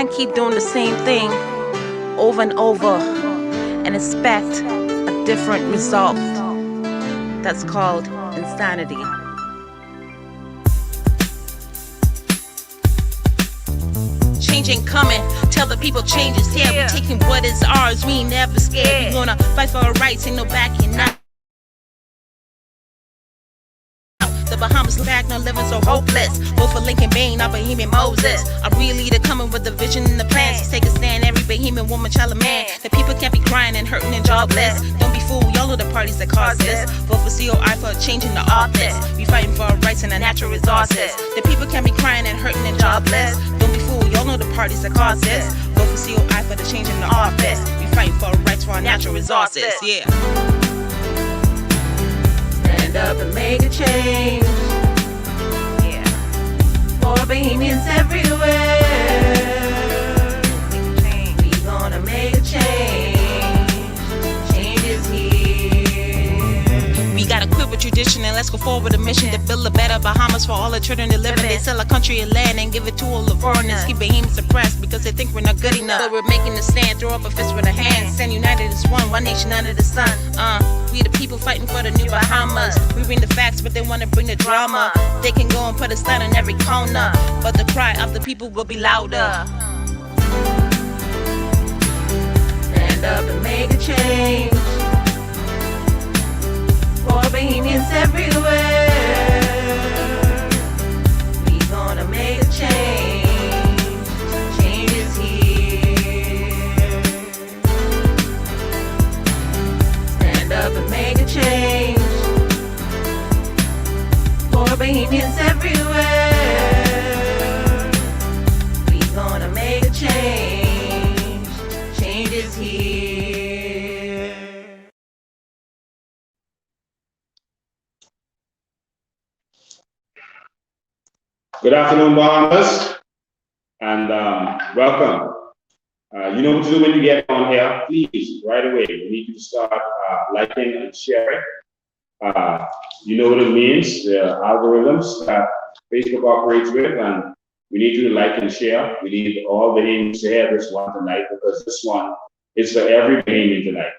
can't keep doing the same thing over and over and expect a different result. That's called insanity. Change ain't coming. Tell the people change is here. We taking what is ours. We ain't never scared. We gonna fight for our rights. Ain't no backing out. The Bahamas back, now living so hopeless. Vote for Lincoln Bain, our Bohemian Moses. A real leader coming with the vision and the plans. He's take a stand, every Bohemian woman, child, and man. The people can't be crying and hurting and jobless. Don't be fooled, y'all know the parties that cause this. Vote for COI for changing the office. We fighting for our rights and our natural resources. The people can't be crying and hurting and jobless. Don't be fooled, y'all know the parties that cause this. Vote for COI for the change in the office. We fighting for our rights for our natural resources. Yeah. Stand up and make a change. Yeah. For Bohemians everywhere. We gonna make a change. Change is here. We gotta quit with tradition and let's go forward with a mission to build a better Bahamas for all the children that live in. They sell our country and land and give it to all the foreigners. Keep Bohemians suppressed because they think we're not good enough. But we're making a stand, throw up a fist with a hand. Stand united as one nation under the sun. We the people fighting for the new Bahamas. We bring the facts, but they wanna bring the drama. They can go and put a sign on every corner, but the cry of the people will be louder. Stand up and make a change. For Bohemians everywhere. We gonna make a change. Change is here. Stand up and make a change. For Bohemians everywhere. We gonna make a change. Change is here. Good afternoon, Bahamas, and welcome. You know what to do when you get on here. Please, right away, we need you to start liking and sharing. You know what it means, the algorithms that Facebook operates with, and we need you to like and share. We need all Bahamians to hear this one tonight because this one is for every Bahamian tonight.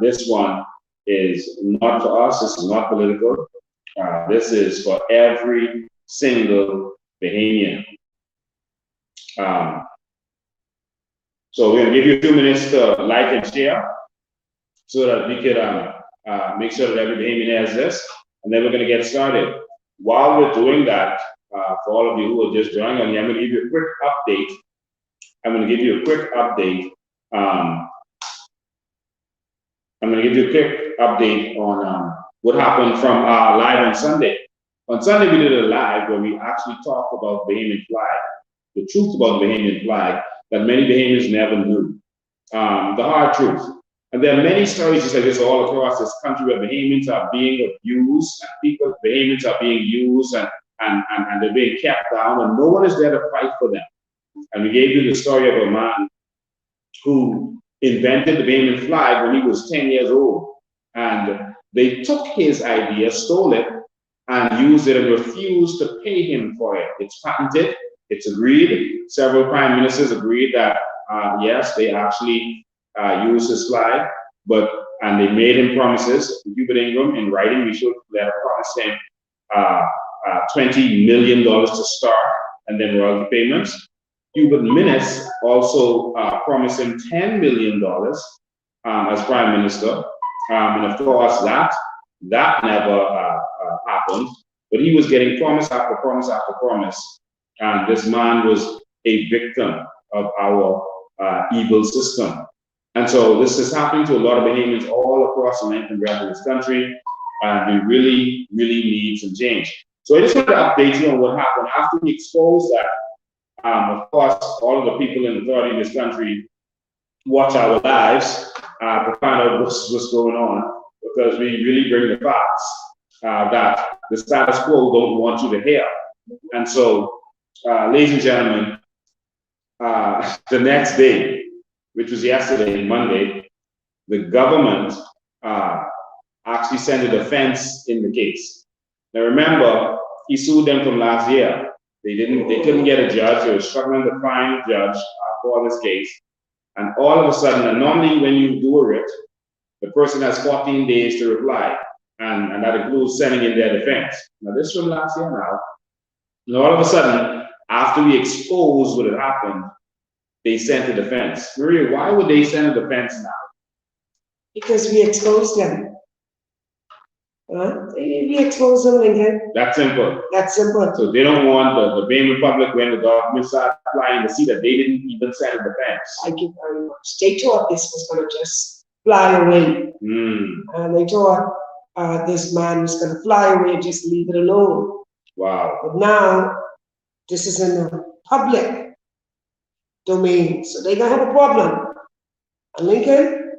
This one is not for us, this is not political. This is for every single Bahamian. So we're going to give you 2 minutes to like and share so that we could make sure that every Bahamian has this, and then we're going to get started. While we're doing that, for all of you who are just joining on here, I'm going to give you a quick update. On what happened from live on Sunday. On Sunday, we did a live where we actually talked about Bahamian flag, the truth about the Bahamian flag that many Bahamians never knew, the hard truth. And there are many stories just like this all across this country where Bahamians are being abused, and Bahamians are being used, and they're being kept down, and no one is there to fight for them. And we gave you the story of a man who invented the Bahamian flag when he was 10 years old. And they took his idea, stole it, and used it and refused to pay him for it. It's patented, it's agreed. Several prime ministers agreed that, yes, they actually used his flag, and they made him promises. Hubert Ingram, in writing, we showed that promised him $20 million to start, and then royalty payments. Hubert Minnis also promised him $10 million as prime minister. And of course, that never happened, but he was getting promise after promise after promise. And this man was a victim of our evil system. And so this is happening to a lot of Bahamians all across the length and breadth of this country. And we really, really need some change. So I just want to update you on what happened after we exposed that. Of course, all of the people in authority in this country watch our lives to find out what's going on, because we really bring the facts that the status quo don't want you to hear. And so, ladies and gentlemen, the next day, which was yesterday, Monday, the government actually sent a defense in the case. Now remember, he sued them from last year. They couldn't get a judge. They were struggling to find a judge for this case. And all of a sudden, and normally when you do a writ, the person has 14 days to reply. And that includes sending in their defense. Now, this from last year now. And all of a sudden, after we exposed what had happened, they sent a defense. Maria, why would they send a defense now? Because we exposed them. We exposed them, Lincoln. That's simple. That's simple. So they don't want the Bahamian public, when the government starts flying, to see that they didn't even send a defense. Thank you very much. They thought this was going to just fly away. And they thought this man was going to fly away and just leave it alone. Wow. But now, this is in the public domain. So they're going to have a problem. And Lincoln,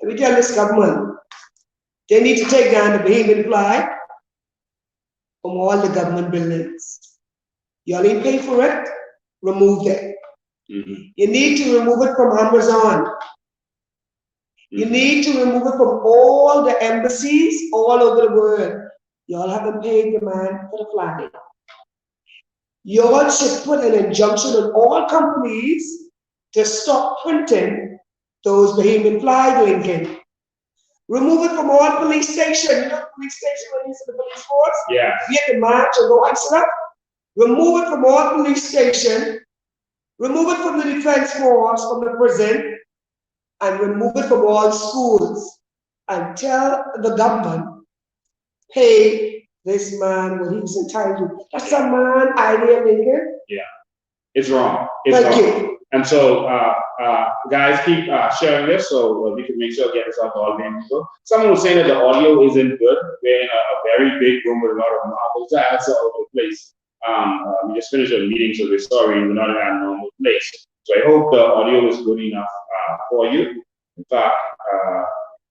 let me tell this government, they need to take down the Bahamian flag from all the government buildings. Y'all ain't pay for it, remove it. You need to remove it from Amazon. You need to remove it from all the embassies all over the world. Y'all haven't paid the man for the flag. Y'all should put an injunction on all companies to stop printing those Bahamian flag, Lincoln. Remove it from all police stations. You know, police station when you use the police force? Yeah. You have to march or go and stuff. Remove it from all police stations. Remove it from the defense force, from the prison, and remove it from all schools. And tell the government, pay this man what he's entitled to. That's a man idea, Lincoln. Yeah. It's wrong. It's Thank wrong. you. And so, guys, keep sharing this so we can make sure get this out to all the people. Someone was saying that the audio isn't good. We're in a very big room with a lot of marble tiles all over the place. We just finished a meeting, so we're sorry we're not in our normal place. So I hope the audio is good enough for you. In fact,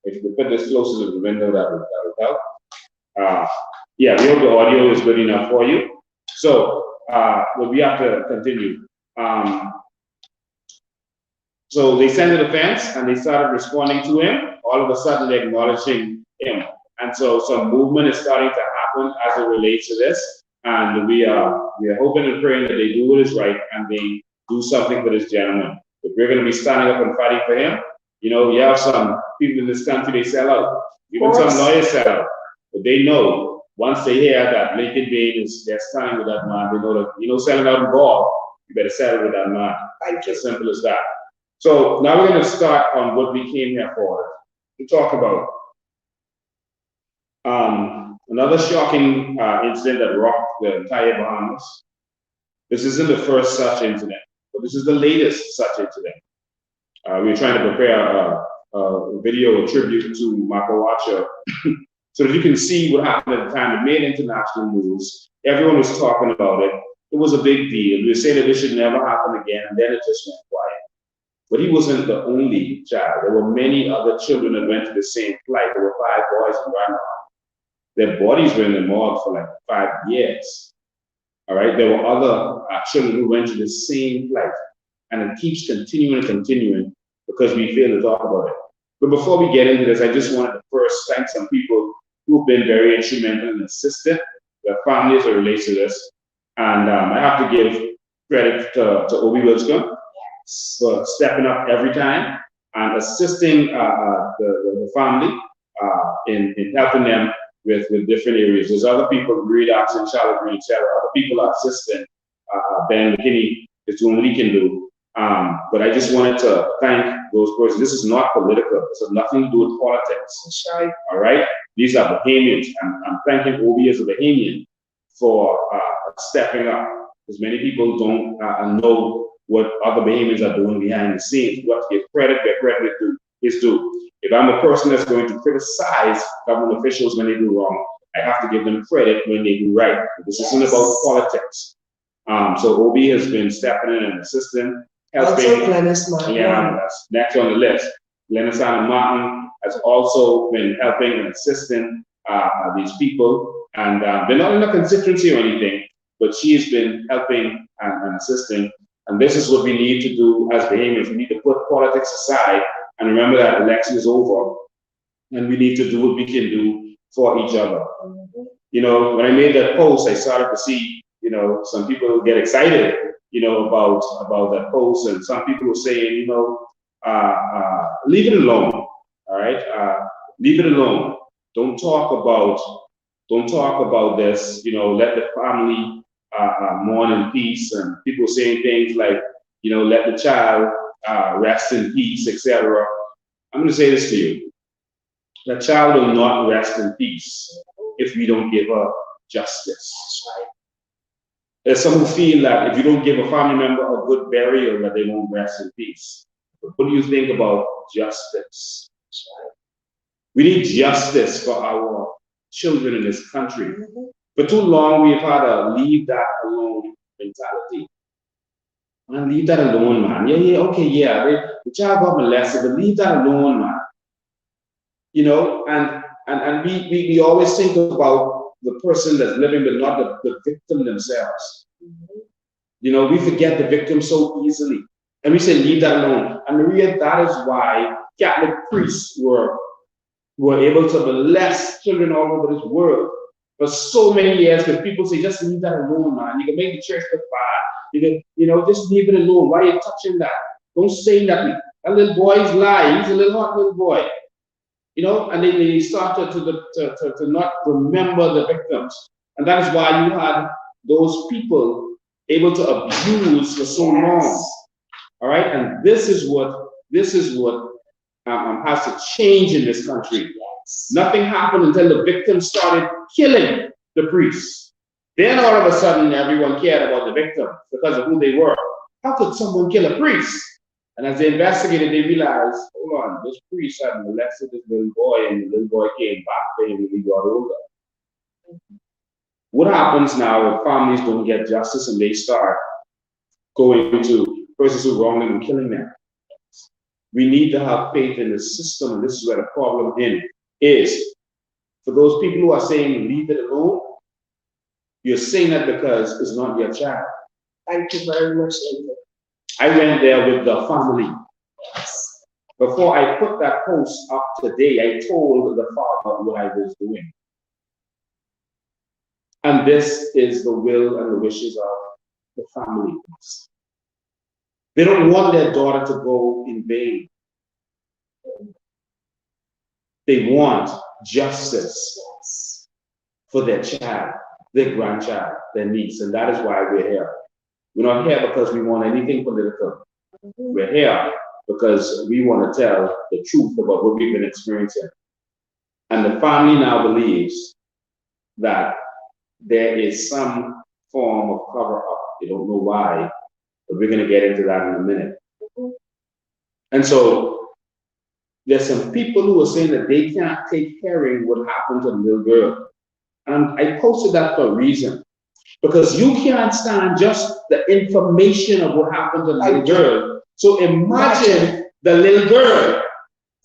if you put this closer to the window, that would help. Yeah, we hope the audio is good enough for you. So, we have to continue. So they sent the defense and they started responding to him. All of a sudden, they're acknowledging him. And so some movement is starting to happen as it relates to this. And we are hoping and praying that they do what is right and they do something for this gentleman. But we're going to be standing up and fighting for him. You know, you have some people in this country, they sell out. Even some lawyers sell out. But they know, once they hear that Lincoln Bain they're standing with that man, they know that, selling out in ball, you better settle with that man. It's as simple as that. So now we're going to start on what we came here for, to talk about another shocking incident that rocked the entire Bahamas. This isn't the first such incident, but this is the latest such incident. We're trying to prepare a video, a tribute to Mako Watcher, so that you can see what happened at the time. It made international news. Everyone was talking about it. It was a big deal. We were saying that this should never happen again, and then it just went quiet. But he wasn't the only child. There were many other children that went to the same flight. There were 5 boys in Ghana. Their bodies were in the morgue for like 5 years. All right. There were other children who went to the same flight. And it keeps continuing and continuing because we fail to talk about it. But before we get into this, I just wanted to first thank some people who've been very instrumental and assisted. Their families are related to this. And I have to give credit to Obi Wilscombe for stepping up every time and assisting the family in helping them with different areas. There's other people, Reed Oxen, Charlotte Green, etc. Other people are assisting. Ben McKinney is doing what he can do. But I just wanted to thank those persons. This is not political. This has nothing to do with politics. All right? These are Bahamians. I'm thanking Obi as a Bahamian for stepping up. Because many people don't know what other Bahamians are doing behind the scenes. You have to give credit where credit is due. If I'm a person that's going to criticize government officials when they do wrong, I have to give them credit when they do right. This isn't about politics. So Obi has been stepping in and assisting, helping. Also, Glennis Martin. Yeah, that's next on the list. Glennis Martin has also been helping and assisting these people. And they're not in a constituency or anything, but she has been helping and assisting. And this is what we need to do as Bahamians. We need to put politics aside and remember that election is over. And we need to do what we can do for each other. You know, when I made that post, I started to see, you know, some people get excited, you know, about that post, and some people are saying, you know, leave it alone. All right, leave it alone. Don't talk about this. You know, let the family mourn in peace. And people saying things like, you know, let the child rest in peace, etc. I'm going to say this to you: the child will not rest in peace if we don't give her justice. There's some who feel that if you don't give a family member a good burial, that they won't rest in peace. But what do you think about justice? We need justice for our children in this country. For too long, we've had a leave that alone mentality. Man, leave that alone, man. Yeah, okay, yeah. The child got molested, but leave that alone, man. You know, and we always think about the person that's living, but not the victim themselves. You know, we forget the victim so easily. And we say, leave that alone. And Maria, that is why Catholic priests were able to molest children all over this world for so many years, because people say, just leave that alone, man. You can make the church look bad. You can, you know, just leave it alone. Why are you touching that? Don't say nothing. That little boy's lying. He's a little hot little boy. You know, and they started to not remember the victims. And that is why you had those people able to abuse for so long. All right, and this is what has to change in this country. Nothing happened until the victims started killing the priests. Then all of a sudden, everyone cared about the victims because of who they were. How could someone kill a priest? And as they investigated, they realized, hold on, this priest had molested this little boy, and the little boy came back to him when he got older. What happens now if families don't get justice and they start going to persons who wronged them and killing them? We need to have faith in the system, and this is where the problem is. For those people who are saying leave it alone, you're saying that because it's not your child. Thank you very much, Lincoln. I went there with the family. Before I put that post up today, I told the father what I was doing. And this is the will and the wishes of the family. They don't want their daughter to go in vain. They want justice for their child, their grandchild, their niece, and that is why we're here. We're not here because we want anything political. We're here because we want to tell the truth about what we've been experiencing. And the family now believes that there is some form of cover-up. They don't know why, but we're going to get into that in a minute. And so there's some people who are saying that they can't take hearing what happened to the little girl. And I posted that for a reason. Because you can't stand just the information of what happened to the little girl. So imagine the little girl.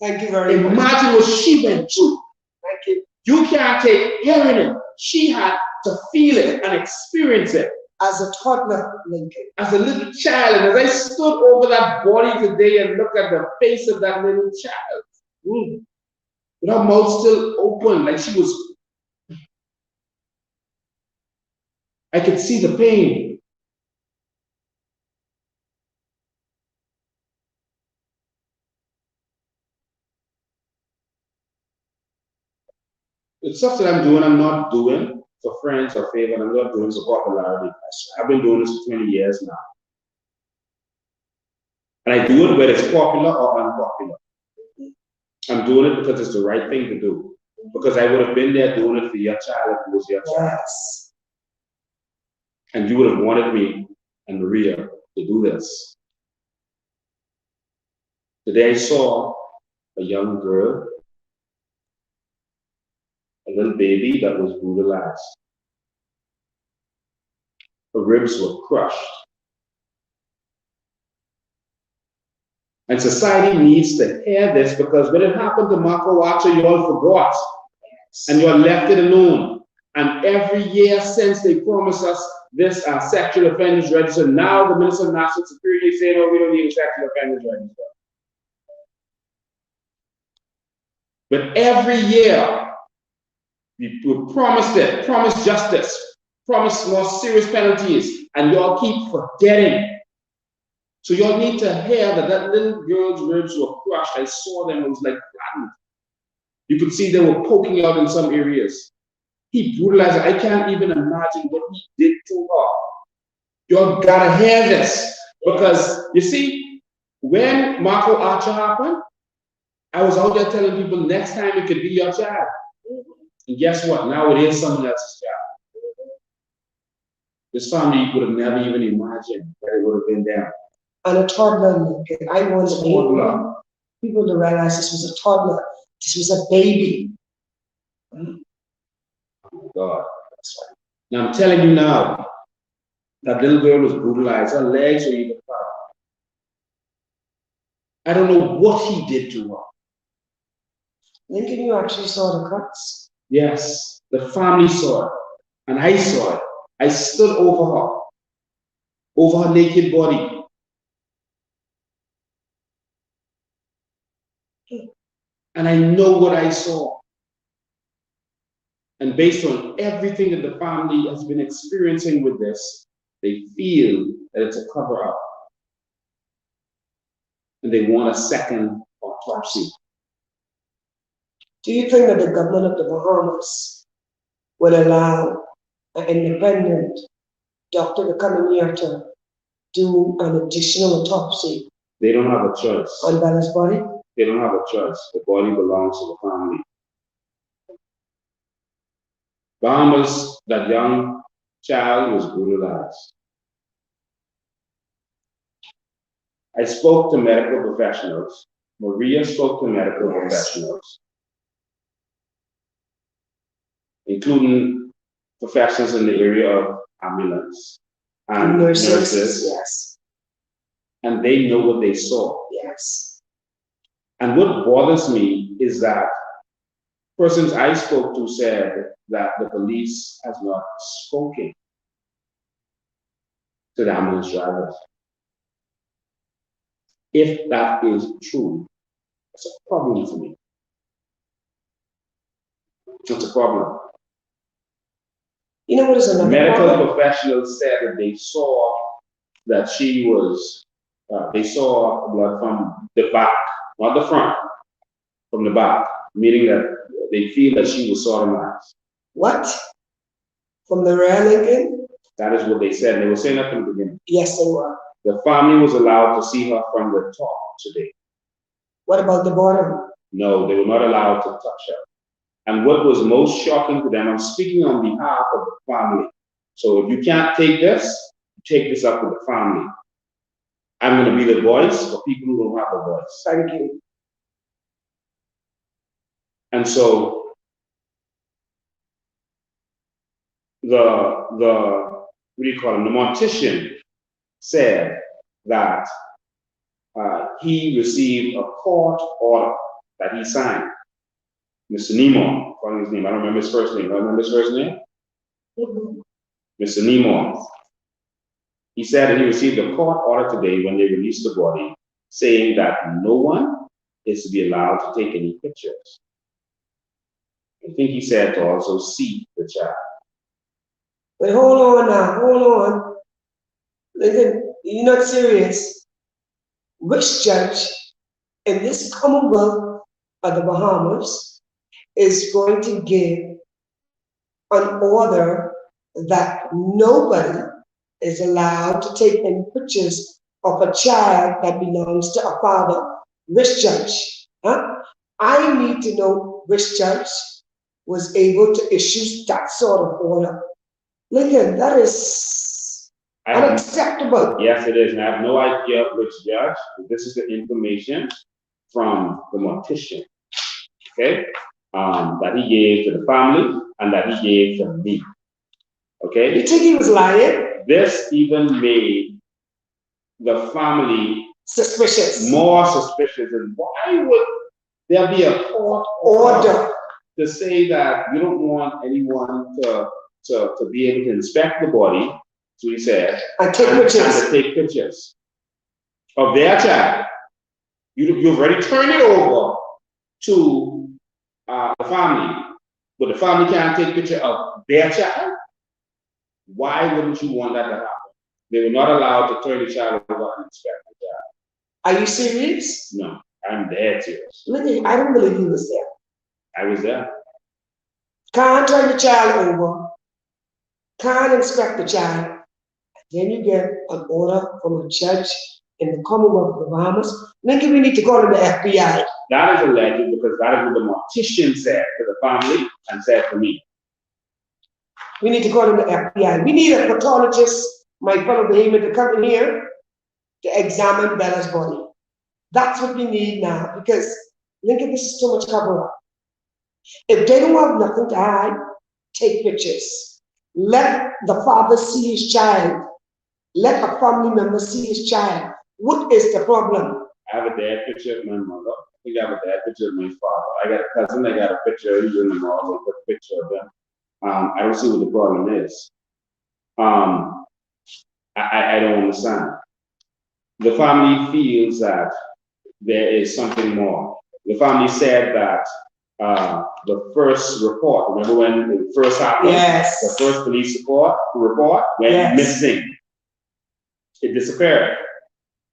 Thank you very much. Imagine what she went through. Thank you. You can't take hearing it. She had to feel it and experience it. As a toddler, Lincoln. As a little child. And as I stood over that body today and looked at the face of that little child, with her mouth still open, like she was, I could see the pain. The stuff that I'm doing, I'm not doing for friends or favor, and I'm not doing for popularity. I've been doing this for 20 years now. And I do it whether it's popular or unpopular. I'm doing it because it's the right thing to do. Because I would have been there doing it for your child if it was your child. Yes. And you would have wanted me and Maria to do this. Today I saw a young girl, a little baby that was brutalized. Her ribs were crushed. And society needs to hear this, because when it happened to Marco Archer, you all forgot. And you all left it alone. And every year since, they promised us this sexual offenders register. Now the Minister of National Security is saying, oh, we don't need a sexual offenders register. But every year, we promised justice. promise more serious penalties, and y'all keep forgetting. So y'all need to hear that that little girl's ribs were crushed. I saw them, it was like flattened. You could see they were poking out in some areas. He brutalized her. I can't even imagine what he did to her. Y'all gotta hear this. Because you see, when Marco Archer happened, I was out there telling people next time it could be your child. And guess what? Now it is someone else's child. This family would have never even imagined that it would have been them. And a toddler. I want Toddler. people to realize this was a toddler. This was a baby. Oh God. Now I'm telling you now, that little girl was brutalized. Her legs were even cut off. I don't know what he did to her. Lincoln, you actually saw the cuts. Yes, the family saw it, and I saw it. I stood over her naked body. And I know what I saw. And based on everything that the family has been experiencing with this, they feel that it's a cover-up. And they want a second autopsy. Do you think that the government of the Bahamas will allow an independent doctor to come in here to do an additional autopsy? They don't have a choice. On Bella's body? They don't have a choice. The body belongs to the family. Bahamas, that young child was brutalized. I spoke to medical professionals. Maria spoke to medical professionals, including professionals in the area of ambulance and nurses. Yes. And they know what they saw. Yes. And what bothers me is that persons I spoke to said that the police has not spoken to the ambulance drivers. If that is true, it's a problem for me. It's a problem. You know what is another Medical problem? professionals said that they saw that she was, they saw blood from the back, not the front, from the back, meaning that they feel that she was sodomized. What? From the rear, Lincoln? That is what they said. They were saying that from the beginning. Yes, they were. The family was allowed to see her from the top today. What about the bottom? No, they were not allowed to touch her. And what was most shocking to them, I'm speaking on behalf of the family. So if you can't take this, take this up with the family. I'm going to be the voice for people who don't have a voice. Thank you. And so what do you call him? The mortician said that he received a court order that he signed. Mr. Nemo, calling his name. I don't remember his first name. Do I remember his first name? Mr. Nemo. He said that he received a court order today when they released the body, saying that no one is to be allowed to take any pictures. I think he said to also see the child. But hold on now, hold on. Listen, you're not serious. Which judge in this Commonwealth of the Bahamas is going to give an order that nobody is allowed to take any pictures of a child that belongs to a father? Which judge? Huh? I need to know which judge was able to issue that sort of order. Lincoln, that is unacceptable. Yes, it is. And I have no idea which judge. This is the information from the mortician, okay, that he gave to the family and that he gave to me, okay? You think he was lying? This even made the family suspicious. More suspicious. And why would there be a court order to say that you don't want anyone to be able to inspect the body, so he said, and to take pictures of their child? You've already turned it over to the family, but the family can't take picture of their child. Why wouldn't you want that to happen? They were not allowed to turn the child over and inspect the child. Are you serious? No, I'm dead serious. Look, I don't believe you was there. I was there. Can't turn the child over, can't inspect the child. Then you get an order from a judge in the Commonwealth of the Bahamas. Lincoln, we need to call the FBI. That is alleged because that is what the mortician said to the family and said to me. We need to call in the FBI. We need a pathologist, my fellow Bahamian, to come in here to examine Bella's body. That's what we need now, because Lincoln, this is too much cover up. If they don't have nothing to hide, take pictures. Let the father see his child. Let a family member see his child. What is the problem? I have a dad picture of my mother. I think I have a dad picture of my father. I got a cousin, I got a picture, he's in the mall, I put a picture of them. I don't see what the problem is. I don't understand. The family feels that there is something more. The family said that the first report, remember when it first happened? Yes. The first police report went missing. It disappeared.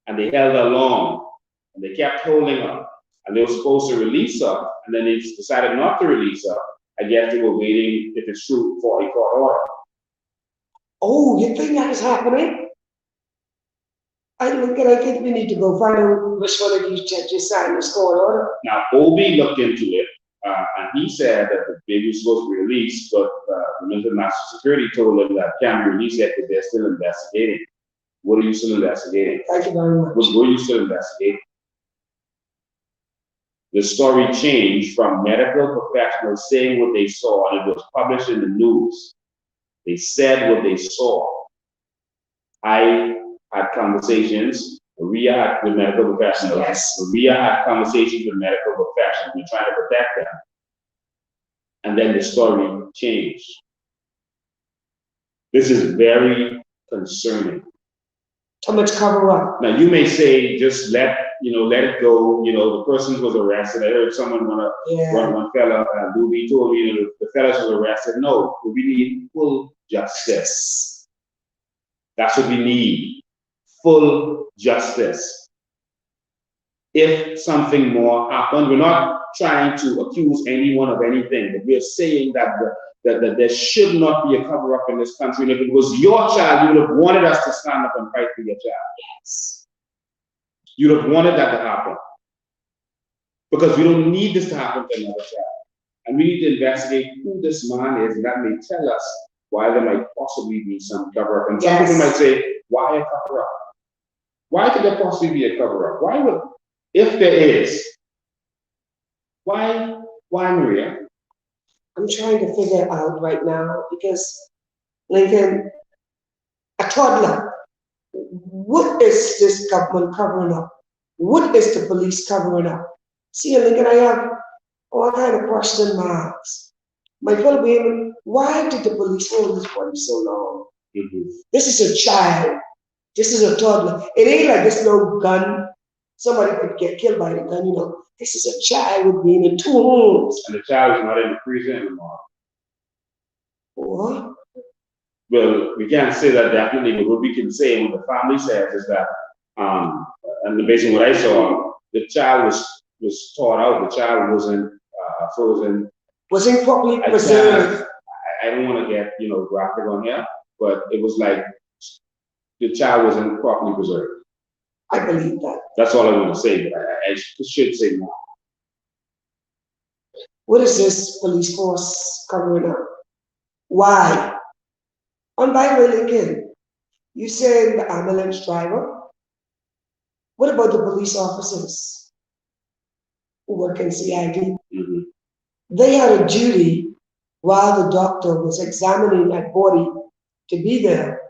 And they held her long. And they kept holding her. And they were supposed to release her. And then they decided not to release her. I guess they were waiting, if it's true, for a court order. Oh, you think that is happening? I think we need to go find out which one of these judges signed this court order. Now, Obi looked into it, and he said that the baby was supposed to be released, but the Minister of National Security told him that can't be released yet because they're still investigating. What are you still investigating? Thank you very much. What were you still investigating? The story changed from medical professionals saying what they saw, and it was published in the news. They said what they saw. I had conversations, Maria had with medical professionals. Yes. Maria had conversations with medical professionals. We're trying to protect them. And then the story changed. This is very concerning. Too much cover up. Now you may say, just let it go. The person was arrested. I heard someone, one fella, Louis told me, the fella was arrested. No, we need full justice. That's what we need. Full justice. If something more happened, we're not trying to accuse anyone of anything, but we're saying that that there should not be a cover-up in this country. And if it was your child, you would have wanted us to stand up and fight for your child. Yes. You'd have wanted that to happen. Because we don't need this to happen to another child. And we need to investigate who this man is, and that may tell us why there might possibly be some cover-up. And some people might say, why a cover-up? Why could there possibly be a cover-up? Why would, if there is, why Maria? I'm trying to figure it out right now because, Lincoln, a toddler, what is this government covering up? What is the police covering up? See, Lincoln, I have all kind of question marks. My fellow women, why did the police hold this body so long? Mm-hmm. This is a child. This is a toddler. It ain't like this no gun. Somebody could get killed by the gun, This is a child being in 2 homes. And the child is not in the prison anymore. What? Well, we can't say that definitely, but what we can say, what the family says is that, and based on what I saw, the child was taught out. The child wasn't frozen. Wasn't properly preserved. I don't want to get graphic on here, but it was like the child wasn't properly preserved. I believe that. That's all I want to say, but I should say more. What is this police force covering up? Why? And by the way, Lincoln, you said the ambulance driver. What about the police officers who work in CID? Mm-hmm. They had a duty while the doctor was examining that body to be there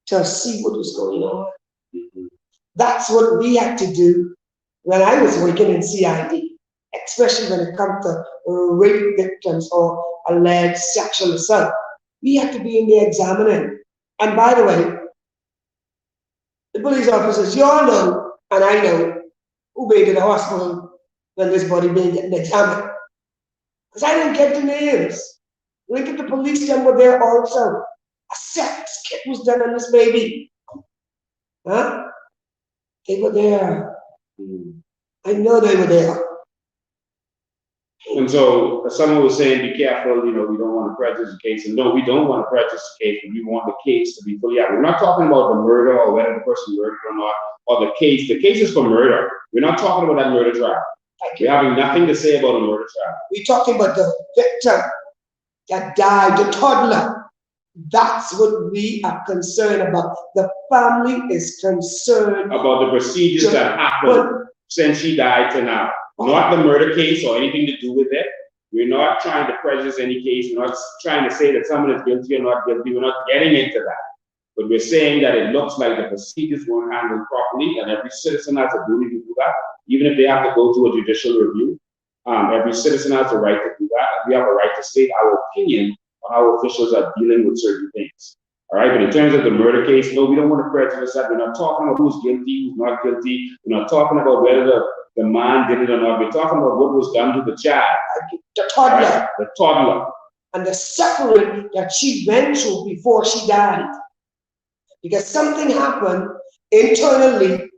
to see what was going on. Mm-hmm. That's what we had to do when I was working in CID, especially when it comes to rape victims or alleged sexual assault. We had to be in there examining. And by the way, the police officers, you all know, and I know, who been to the hospital when this body being getting examined. Because I didn't get the names. Look at the police, them were there also. A sex kit was done on this baby. Huh? They were there. I know they were there. And so someone was saying, be careful, we don't want to prejudice the case. And no, we don't want to prejudice the case, but we want the case to be fully out. We're not talking about the murder or whether the person murdered or not, or the case. The case is for murder. We're not talking about that murder trial. We're having nothing to say about a murder trial. We're talking about the victim that died, the toddler. That's what we are concerned about. The family is concerned about the procedures that happened since she died to now. Not the murder case or anything to do with it. We're not trying to prejudice any case. We're not trying to say that someone is guilty or not guilty. We're not getting into that. But we're saying that it looks like the procedures weren't handled properly, and every citizen has a duty to do that. Even if they have to go to a judicial review, every citizen has a right to do that. We have a right to state our opinion on how officials are dealing with certain things. All right, but in terms of the murder case, no, we don't want to prejudice that. We're not talking about who's guilty, who's not guilty. We're not talking about whether the man did it or not. We're talking about what was done to the child. The toddler. Right? The toddler. And the suffering that she went through before she died. Because something happened internally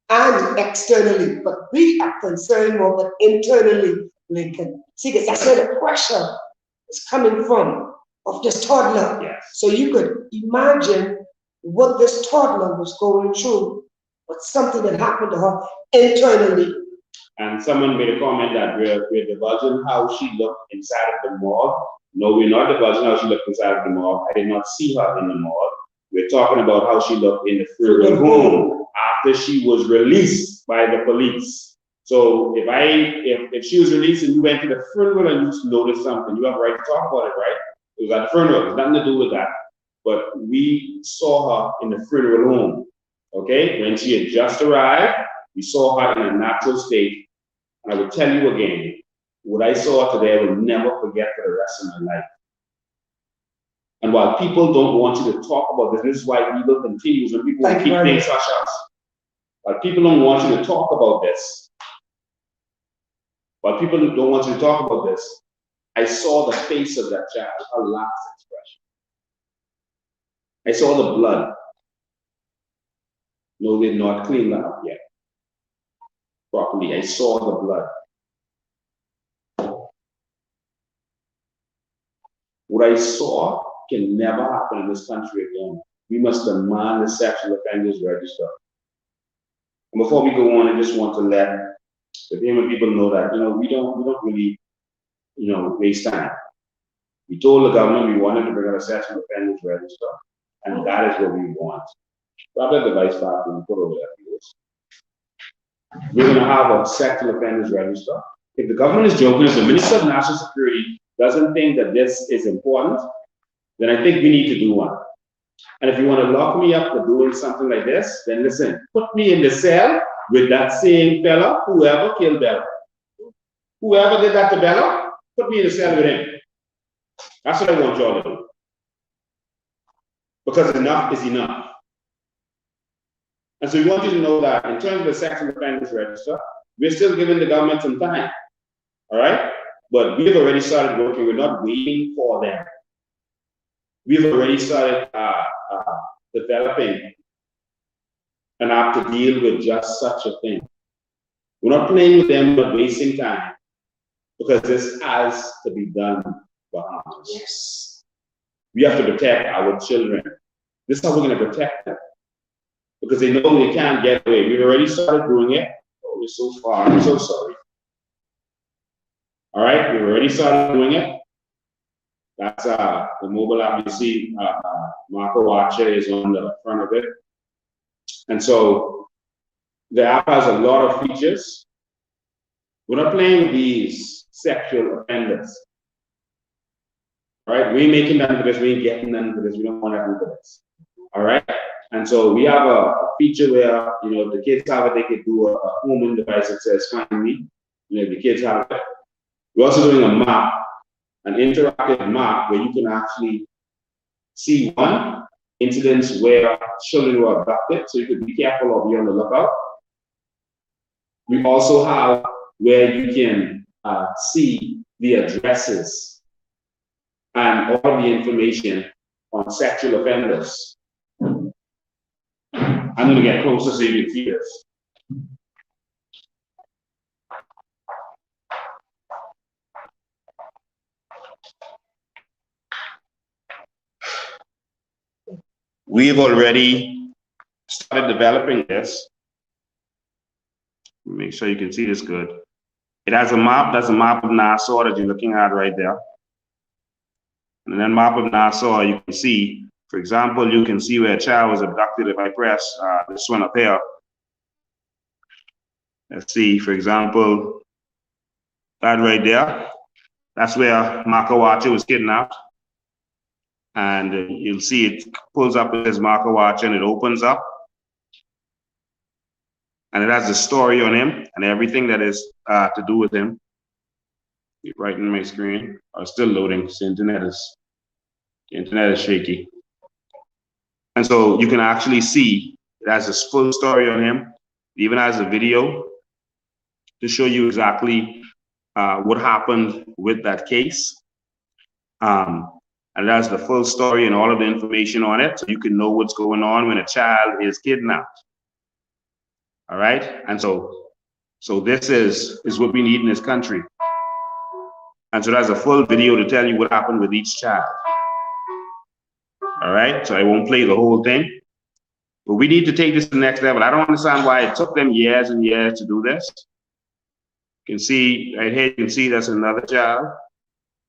and externally. But we are concerned more with internally, Lincoln. See, because that's where the pressure is coming from, of this toddler. Yes. So you could imagine what this toddler was going through, but something that happened to her internally. And someone made a comment that we're divulging how she looked inside of the morgue. No, we're not divulging how she looked inside of the morgue. I did not see her in the morgue. We're talking about how she looked in the funeral home after she was released by the police. So if she was released and you went to the funeral and you noticed something, you have a right to talk about it, right? It was at the funeral. There's nothing to do with that. But we saw her in the funeral home. Okay, when she had just arrived, we saw her in a natural state. And I will tell you again, what I saw today, I will never forget for the rest of my life. And while people don't want you to talk about this is why evil continues when people keep things hush-hush. While people don't want you to talk about this, while people don't want you to talk about this, I saw the face of that child, her last expression. I saw the blood. No, they've not cleaned that up yet properly. I saw the blood. What I saw can never happen in this country again. We must demand the sexual offenders register. And before we go on, I just want to let the Payment people know that we don't really waste time. We told the government we wanted to bring out a sexual offenders register, and that is what we want. Grab that device back and put over there, please. We're going to have a sexual offenders register. If the government is joking, if the Minister of National Security doesn't think that this is important, then I think we need to do one. And if you want to lock me up for doing something like this, then listen, put me in the cell with that same fella, whoever killed Bella. Whoever did that to Bella, put me in the cell with him. That's what I want y'all to do. Because enough is enough. And so we want you to know that in terms of the sexual offenders register, we're still giving the government some time. All right? But we've already started working. We're not waiting for them. We've already started developing an app to deal with just such a thing. We're not playing with them, but wasting time, because this has to be done Bahamas. Yes. We have to protect our children. This is how we're going to protect them, because they know they can't get away. We've already started doing it. Oh, we're so far. I'm so sorry. All right, we've already started doing it. That's the mobile app. You see, Marco Archer is on the front of it. And so the app has a lot of features. We're not playing with these sexual offenders. All right, we ain't making none for this, we ain't getting none for this, we don't want to do this. All right, and so we have a feature where, if the kids have it, they could do a home device that says find me. If the kids have it. We're also doing a map, an interactive map where you can actually see incidents where children were abducted, so you could be careful or be on the lookout. We also have where you can see the addresses and all of the information on sexual offenders. I'm going to get closer so you can see this. We've already started developing this. Make sure you can see this good. It has a map. That's a map of Nassau that you're looking at right there. And then map of Nassau, you can see, for example, you can see where a child was abducted. If I press this one up here, let's see, for example, that right there, that's where Makawacha was kidnapped. And you'll see it pulls up with this Makawacha and it opens up. And it has the story on him and everything that is to do with him. Right in my screen. I'm still loading. The internet is shaky. And so you can actually see it has this full story on him. It even has a video to show you exactly what happened with that case. And it has the full story and all of the information on it, so you can know what's going on when a child is kidnapped. All right, and so this is what we need in this country. And so there's a full video to tell you what happened with each child. All right, so I won't play the whole thing, but we need to take this to the next level. I don't understand why it took them years and years to do this. You can see right here, you can see that's another child,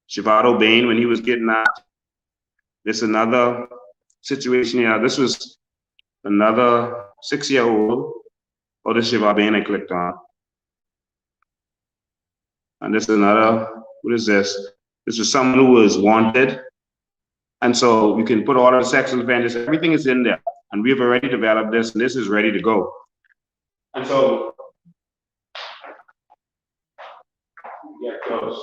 Shivado Bain, when he was kidnapped. This another situation here. This was another 6-year-old. Oh, this Shiva Bain I clicked on. And this is another, what is this? This is someone who was wanted. And so you can put all of the sexual offenders, everything is in there. And we've already developed this, and this is ready to go. And so, get close.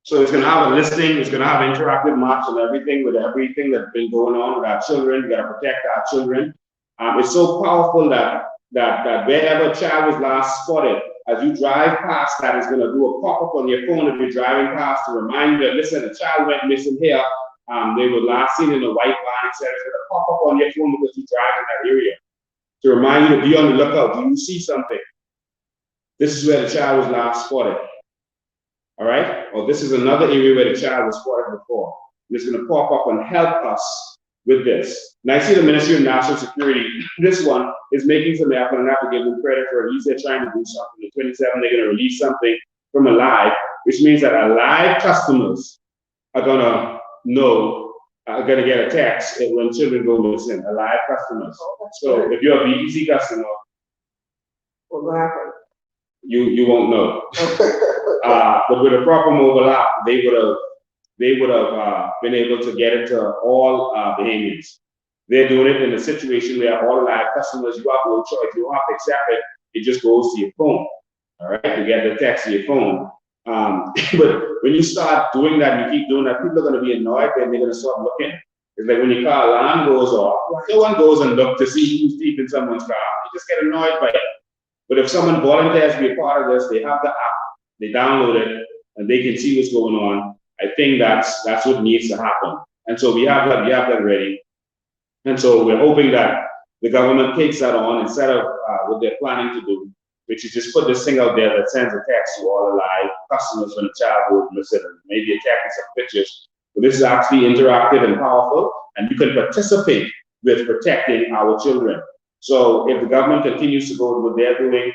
So it's going to have a listing, it's going to have interactive maps and everything with everything that's been going on with our children. We got to protect our children. It's so powerful that wherever a child was last spotted, as you drive past that, it's going to do a pop-up on your phone if you're driving past to remind you, listen, a child went missing here. They were last seen in a white van, etc. It's going to pop up on your phone because you drive in that area to remind you to be on the lookout. Do you see something? This is where the child was last spotted. All right? Or this is another area where the child was spotted before. And it's going to pop up and help us with this. And I see the Ministry of National Security, this one is making some effort, and I have to give them credit for it. They're trying to do something. In 27, they're going to release something from Alive, which means that Alive customers are going to know, are going to get a text when children go missing. Alive customers. So if you're a BEC customer, what will happen? You won't know. But with a proper mobile app, they would have been able to get it to all Bahamians. They're doing it in a situation where all Alive customers, you have no choice. You don't have to accept it. It just goes to your phone. All right, you get the text to your phone. But when you start doing that, you keep doing that, people are going to be annoyed and they're going to start looking. It's like when your car alarm goes off, no one goes and looks to see who's deep in someone's car. You just get annoyed by it. But if someone volunteers to be a part of this, they have the app, they download it, and they can see what's going on. I think that's what needs to happen. And so we have that ready. And so we're hoping that the government takes that on instead of what they're planning to do, which is just put this thing out there that sends a text to all Alive customers when a child goes missing, and maybe a text and some pictures. But this is actually interactive and powerful, and you can participate with protecting our children. So if the government continues to go with what they're doing,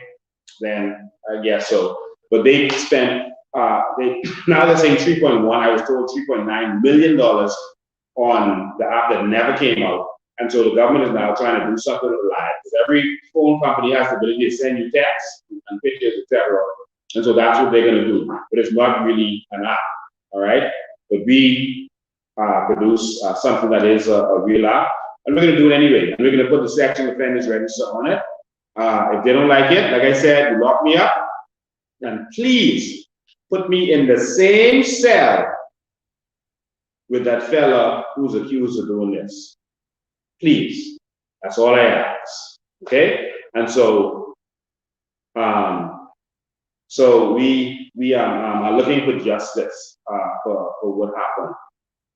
then I guess so. But they spent, now they're saying 3.1, I was told $3.9 million on the app that never came out. And so the government is now trying to do something with Alive. Because every phone company has the ability to send you texts and pictures, etc. And so that's what they're going to do. But it's not really an app, all right? But we produce something that is a real app. And we're going to do it anyway. And we're going to put the sexual offenders register on it. If they don't like it, like I said, you lock me up. And please put me in the same cell with that fella who's accused of doing this. Please. That's all I ask. Okay? And so, we are looking for justice for what happened.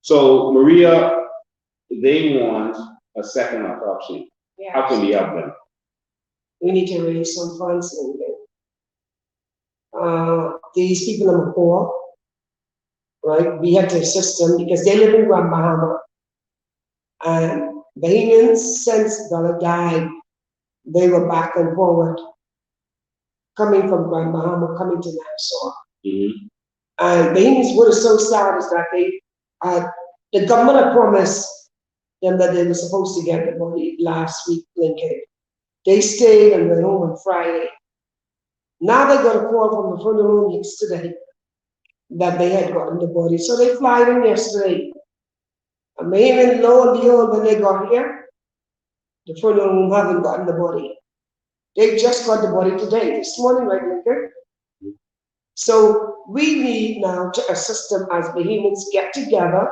So Maria, they want a second autopsy. How can we help them? We need to raise some funds. These people are poor, right? We have to assist them because they live in Grand Bahama. And Bahamians, since Dollar died, they were back and forward, coming from Grand Bahama, coming to Nassau. Mm-hmm. And Bahamians, what is so sad is that the government had promised them that they were supposed to get the body last week, Lincoln. They stayed and went home on Friday. Now they got a call from the funeral home yesterday that they had gotten the body. So they fly in yesterday. And maybe lo and behold, when they got here, the funeral home haven't gotten the body. They just got the body today, this morning, right, Lincoln? So we need now to assist them as Bahamians get together,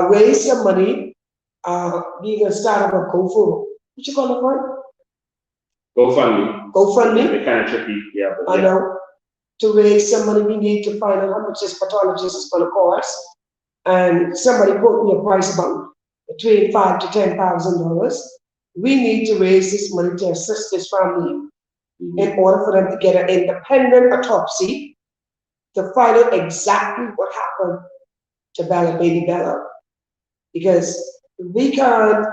raise some money, being a start of a GoFundMe. What you call it for? GoFundMe. GoFundMe. They're kind of tricky, yeah. But I know. To raise some money, we need to find out how much this pathologist is going to cost. And somebody quote me a price about between $5,000 to $10,000. We need to raise this money to assist this family in order for them to get an independent autopsy to find out exactly what happened to Bella, baby Bella. Because we can't,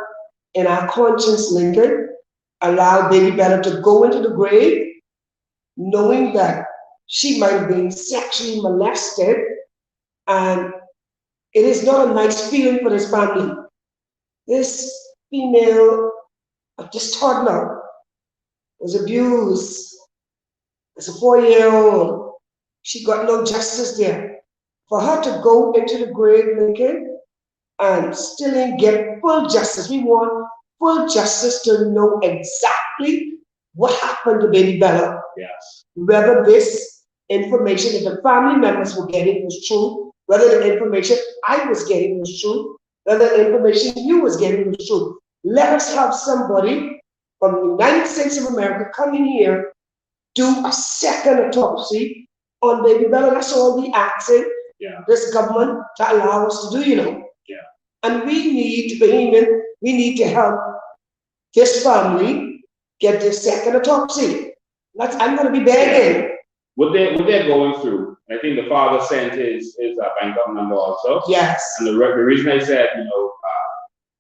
in our conscience, Lincoln, allow baby Bella to go into the grave knowing that she might have been sexually molested, and it is not a nice feeling for this family. This female, this toddler, was abused as a 4-year-old. She got no justice there. For her to go into the grave, Lincoln, and still ain't get full justice. We want full justice to know exactly what happened to baby Bella. yes. Whether this information that the family members were getting was true, whether the information I was getting was true, whether the information you was getting was true. Let us have somebody from the United States of America come in here, do a second autopsy on baby Bella. That's all we asking this government to allow us to do, Yeah. And we need to help this family get this second autopsy. I'm going to be begging. What they're going through, I think the father sent his bank account number also. Yes. And the reason I said,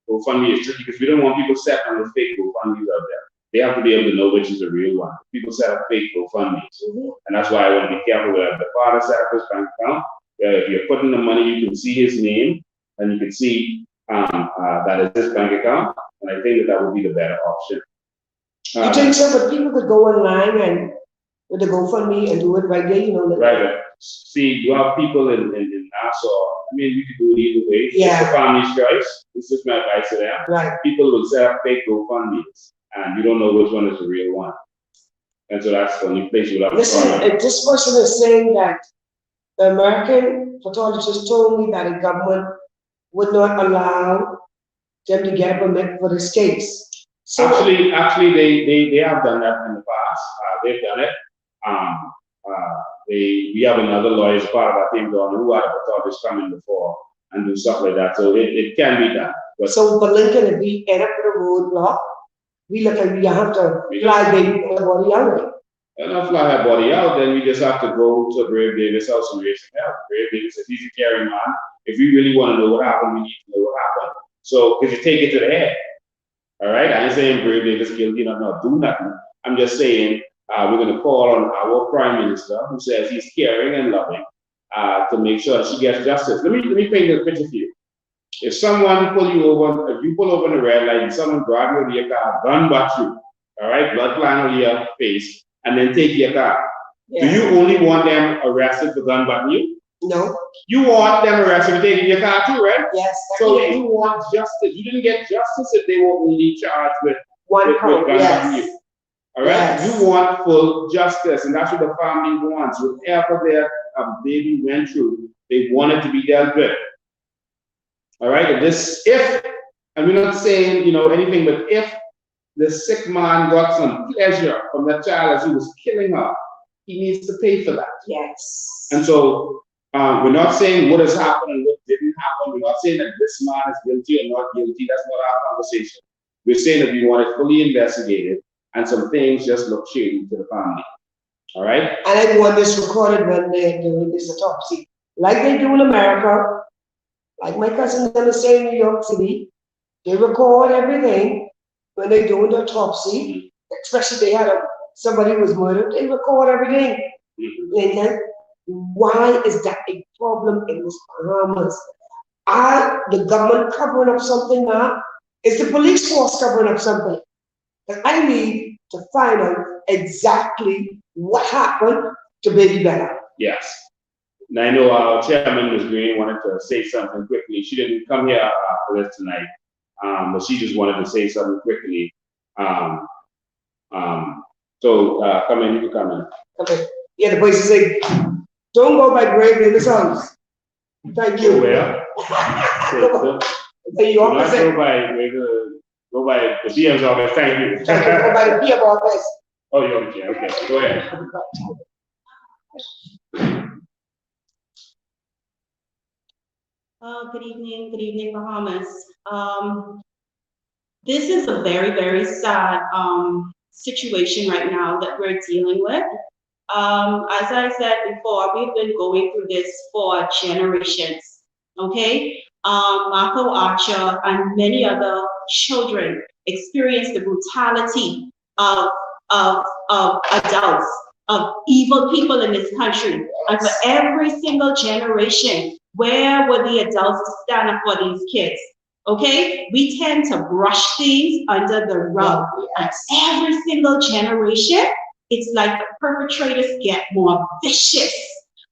GoFundMe is tricky because we don't want people set on the fake GoFundMes out there. They have to be able to know which is the real one. People set up fake GoFundMes. And that's why I want to be careful with that. The father set up his bank account. If you're putting the money, you can see his name and you can see that is his bank account. And I think that would be the better option. You think so? But people could go online and with the GoFundMe and do it right there, Right. See, you have people in Nassau. I mean, you can do it either way. Yeah. It's the family's choice. This is my advice to them. Right. People will set up fake GoFundMes, and you don't know which one is the real one. And so that's the only place you'll have to Listen, if this person is saying that the American pathologist told me that the government would not allow them to get a permit for this case. So Actually, they have done that in the past. They've done it. We have another lawyer as part of our team, who had a pathologist come in before and do stuff like that. So it can be done. But for Lincoln, if we end up with a roadblock, we look like we have to fly baby body out. and not fly her body out, then we just have to go to Brave Davis' house and raise him help. Brave Davis, if he's a caring man, if we really want to know what happened, we need to know what happened. So, because you take it to the head. All right, I ain't saying Brave Davis guilty, not do nothing. I'm just saying we're going to call on our Prime Minister, who says he's caring and loving, to make sure she gets justice. Let me paint a picture for you. If someone pull you over, if you pull over in the red light and someone grab you in your car, gun butt you, all right, blood flying on your face, and then take your car. Yeah. Do you only want them arrested for gun butting you? No. You want them arrested for taking your car too, right? Yes. So you want justice. You didn't get justice if they were only charged with one with count. gun Yes. butting you. All right, Yes. you want full justice, and that's what the family wants. Whatever their baby went through, they want it to be dealt with. All right, and we're not saying anything, but if the sick man got some pleasure from that child as he was killing her, he needs to pay for that. Yes. And so We're not saying what has happened and what didn't happen. We're not saying that this man is guilty or not guilty. That's not our conversation. We're saying that we want it fully investigated and some things just look shady to the family. All right? And I want this recorded when they're doing this autopsy. Like they do in America, like my cousin gonna say in New York City, they record everything when they're doing the autopsy, especially they had somebody was murdered, they record everything. Lincoln, why is that a problem in the Bahamas? Are the government covering up something now? Is the police force covering up something? And I need to find out exactly what happened to Baby Bella. Yes. And I know our chairman, Ms. Green, wanted to say something quickly. She didn't come here for this tonight, but she just wanted to say something quickly. So come in, you can come in. Okay. Yeah, the voice say, don't go by grave in this house. Thank you. Go where? Say you always say, go by the PM's office. Thank you. go by the PM office. Oh, you're okay. Okay, go ahead. Good evening, Bahamas. This is a very, very sad situation right now that we're dealing with. As I said before, we've been going through this for generations, okay? Marco Archer and many other children experience the brutality of adults, of evil people in this country. And for every single generation, where were the adults to stand up for these kids? Okay, we tend to brush things under the rug. And every single generation, it's like the perpetrators get more vicious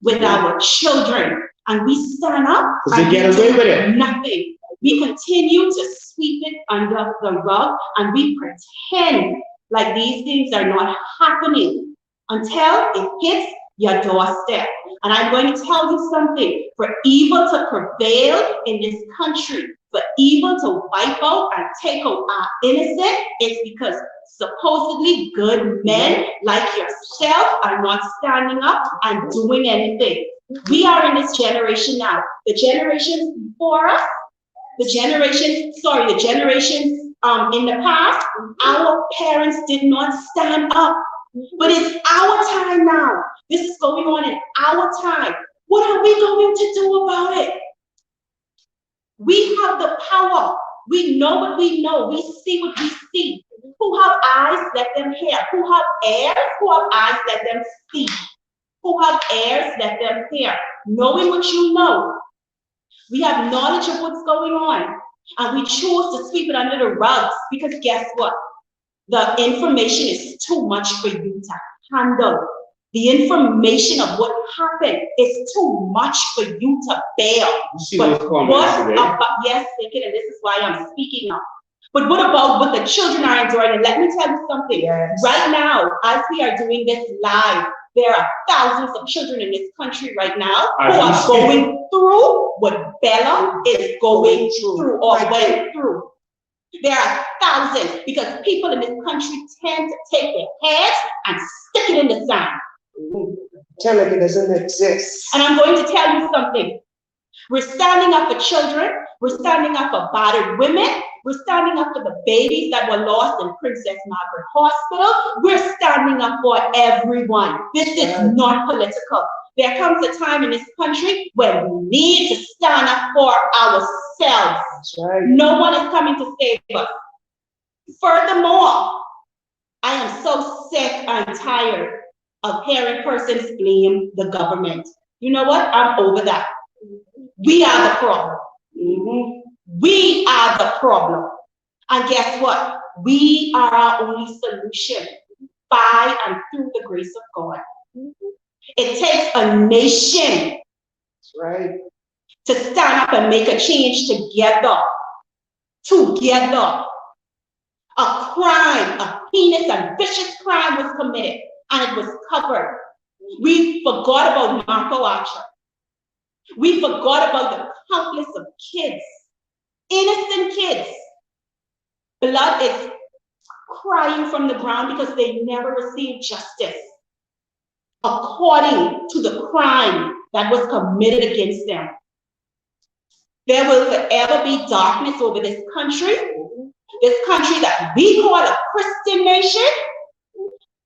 with our children. And we stand up and get away with it. Nothing. We continue to sweep it under the rug and we pretend like these things are not happening until it hits your doorstep. And I'm going to tell you something. For evil to prevail in this country, for evil to wipe out and take out our innocent, it's because supposedly good men like yourself are not standing up and doing anything. We are in this generation now. The generations before us, the generations in the past, our parents did not stand up. But it's our time now. This is going on in our time. What are we going to do about it? We have the power. We know what we know. We see what we see. Who have eyes, let them hear. Who have ears, who have eyes, let them see. Who have ears, let them hear. Knowing what you know. We have knowledge of what's going on. And we choose to sweep it under the rugs because guess what? The information is too much for you to handle. The information of what happened is too much for you to bear. But what about, yes, thinking, and this is why I'm speaking up. But what about what the children are enduring? And let me tell you something. Yes. Right now, as we are doing this live, there are thousands of children in this country right now who are going through what Bella is going through or went through. There are thousands because people in this country tend to take their heads and stick it in the sand. Tell like it doesn't exist. And I'm going to tell you something. We're standing up for children. We're standing up for battered women. We're standing up for the babies that were lost in Princess Margaret Hospital. We're standing up for everyone. This is not political. There comes a time in this country when we need to stand up for ourselves. That's right. No one is coming to save us. Furthermore, I am so sick and tired of hearing persons blame the government. You know what? I'm over that. We are the problem. We are the problem. And guess what? We are our only solution by and through the grace of God. It takes a nation to stand up and make a change together. Together. A crime, a heinous and vicious crime was committed and it was covered. We forgot about Marco Archer. We forgot about the countless of kids, innocent kids. Blood is crying from the ground because they never received justice according to the crime that was committed against them. There will forever be darkness over this country that we call a Christian nation,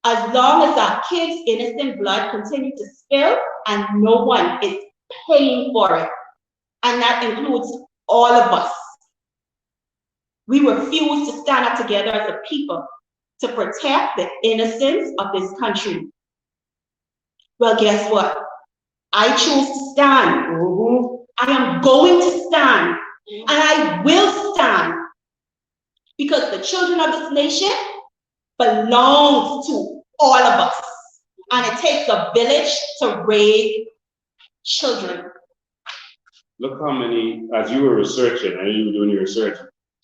as long as our kids' innocent blood continue to spill and no one is paying for it. And that includes all of us. We refuse to stand up together as a people to protect the innocence of this country. Well, guess what? I choose to stand. I am going to stand, and I will stand, because the children of this nation belongs to all of us, and it takes a village to raise children. Look how many, as you were researching, and you were doing your research,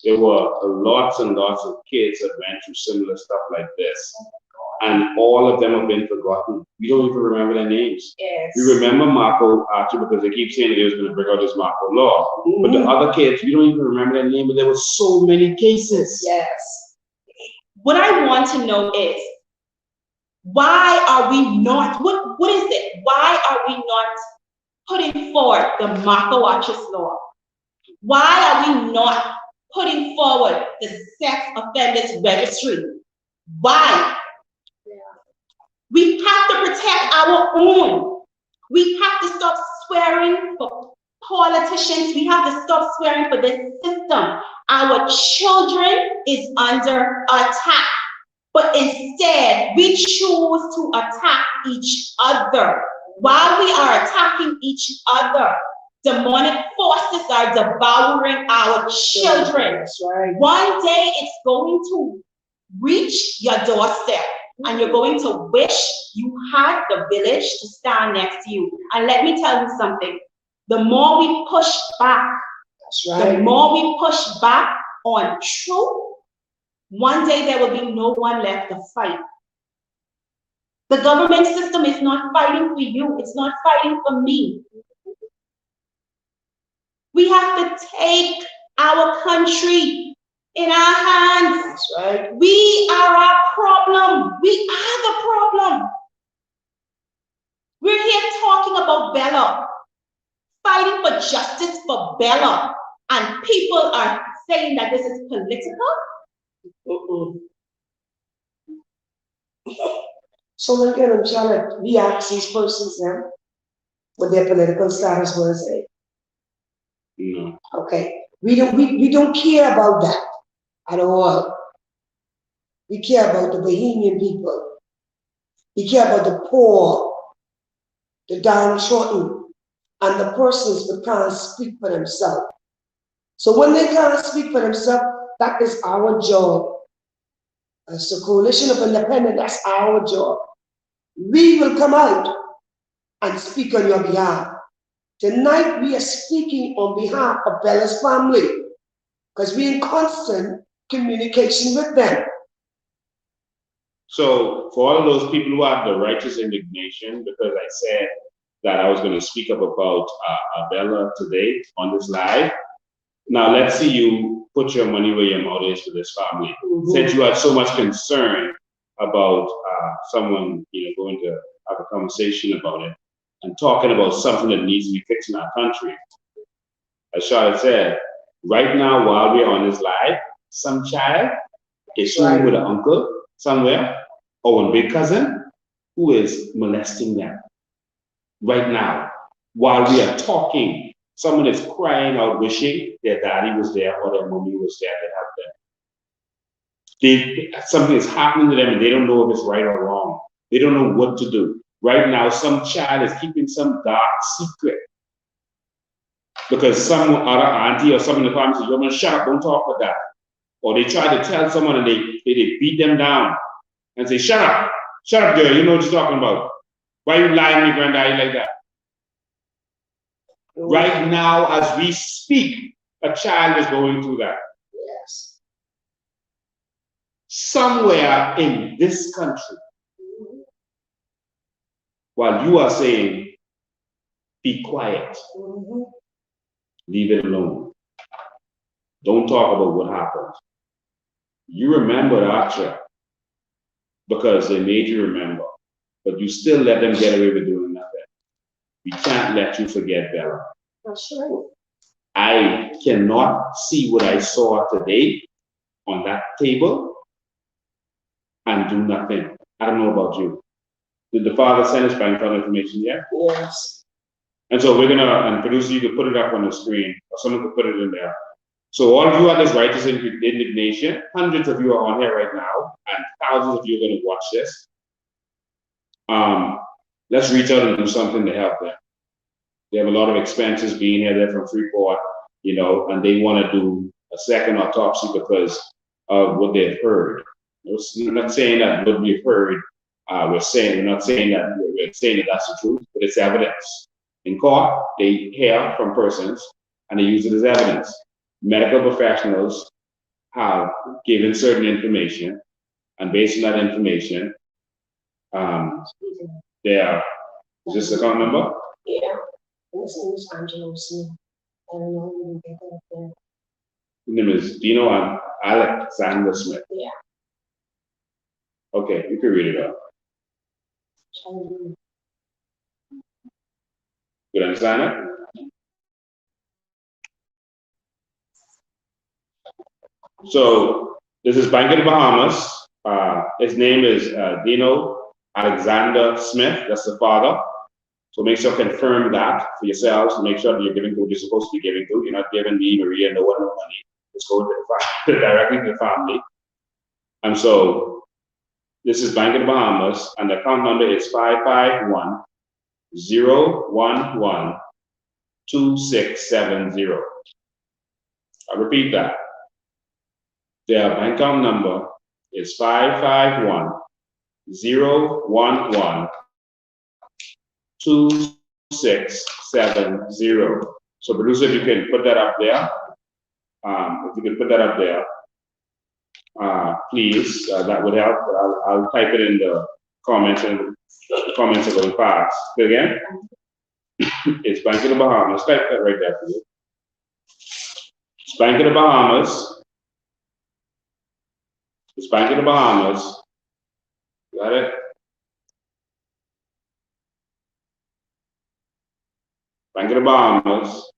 there were lots and lots of kids that went through similar stuff like this. And all of them have been forgotten. We don't even remember their names. Yes. We remember Marco Archer because they keep saying that they was going to bring out this Marco law. But the other kids, we don't even remember their name, but there were so many cases. Yes. What I want to know is, why are we not, what is it? Why are we not putting forward the Marco Archer's law? Why are we not putting forward the sex offenders registry? Why? We have to protect our own. We have to stop swearing for politicians. We have to stop swearing for this system. Our children is under attack, but instead we choose to attack each other. While we are attacking each other, demonic forces are devouring our children. That's right. One day it's going to reach your doorstep, and you're going to wish you had the village to stand next to you. And let me tell you something. The more we push back, That's right. the more we push back on truth, one day there will be no one left to fight. The government system is not fighting for you. It's not fighting for me. We have to take our country in our hands. That's right. We are our problem. We are the problem. We're here talking about Bella, fighting for justice for Bella, and people are saying that this is political. So Lincoln and Charlotte, we ask these persons then what their political status was. No. Okay, we don't care about that at all. We care about the Bahamian people. We care about the poor, the downtrodden, and the persons that can't speak for themselves. So when they can't speak for themselves, that is our job. As the Coalition of Independence, that's our job. We will come out and speak on your behalf. Tonight we are speaking on behalf of Bella's family, because we're in constant communication with them. So for all of those people who have the righteous indignation, because I said that I was going to speak up about Bella today on this live, now let's see you put your money where your mouth is for this family. Since you had so much concern about someone, going to have a conversation about it and talking about something that needs to be fixed in our country. As Charlotte said, right now while we're on this live, some child is sitting with an uncle somewhere or a big cousin who is molesting them. Right now, while we are talking, someone is crying out, wishing their daddy was there or their mommy was there to help them. Something is happening to them and they don't know if it's right or wrong. They don't know what to do. Right now, some child is keeping some dark secret because some other auntie or someone in the family says, "You're gonna shut up, don't talk about that." Or they try to tell someone and they beat them down and say, shut up, girl, you know what you're talking about. Why are you lying to me, granddaddy, like that? Right now, as we speak, a child is going through that. Yes. Somewhere in this country, while you are saying, be quiet, leave it alone. Don't talk about what happened. You remembered Archer because they made you remember, but you still let them get away with doing nothing. We can't let you forget Bella. That's right. I cannot see what I saw today on that table and do nothing. I don't know about you. Did the father send his bank account information yet? Yes. And so we're gonna, and producer, you could put it up on the screen, or someone could put it in there. So all of you at this righteous indignation, hundreds of you are on here right now, and thousands of you are gonna watch this. Let's reach out and do something to help them. They have a lot of expenses being here, they're from Freeport, you know, and they wanna do a second autopsy because of what they've heard. We're not saying that what we've heard, we're not saying that that's the truth, but it's evidence. In court, they hear from persons and they use it as evidence. Medical professionals have given certain information, and based on that information, is this the account number? Yeah. His name is Angelo Smith. I don't know who you get that up there. His name is Dino and Alexander Smith. Yeah. Okay, you can read it out. You understand it? So this is Bank of the Bahamas. His name is Dino Alexander Smith. That's the father. So make sure confirm that for yourselves to make sure that you're giving who you're supposed to be giving to. You're not giving me, Maria, no one, no money. It's going to directly to the family. And so this is Bank of the Bahamas, and the account number is 551-011-2670. I'll repeat that. Their bank account number is 551-011-2670. So producer, if you can put that up there. If you can put that up there, please, that would help. I'll type it in the comments, and the comments are going fast. Again, it's Bank of the Bahamas. Type that right there for you. It's Bank of the Bahamas. It's Bank of the Bahamas. Got it? Bank of the Bahamas.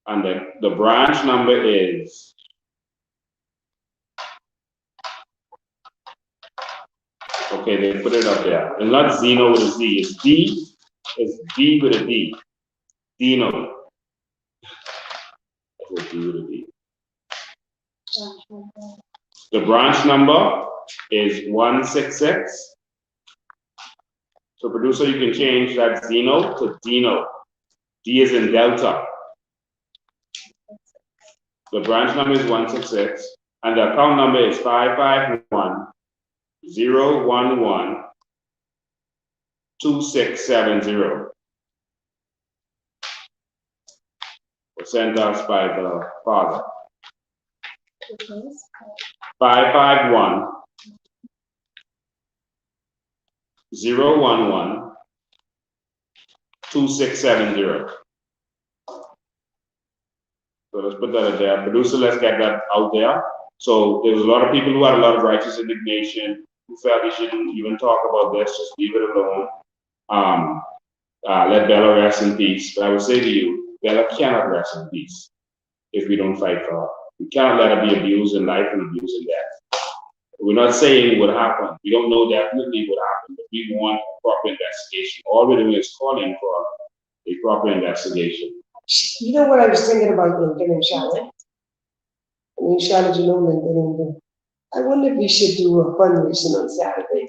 And the branch number is okay, they put it up there. And not Zeno with a Z, it's D, it's D with a D. Dino. That's a D with a D. The branch number is 166. So producer, you can change that Zeno to Dino. D is in Delta. The branch number is 166, and the account number is 551-011-2670. Was sent us by the father. 551-011-2670. So let's put that out there. Producer, let's get that out there. So there's a lot of people who had a lot of righteous indignation, who felt they shouldn't even talk about this, just leave it alone. Let Bella rest in peace. But I would say to you, Bella cannot rest in peace if we don't fight for her. We cannot let her be abused in life and abused in death. We're not saying what happened. We don't know definitely what happened, but we want a proper investigation. All we're doing is calling for a proper investigation. You know what I was thinking about Lincoln and Charlotte? I mean, Charlotte, you know Lincoln, and I wonder if we should do a fundraising on Saturday,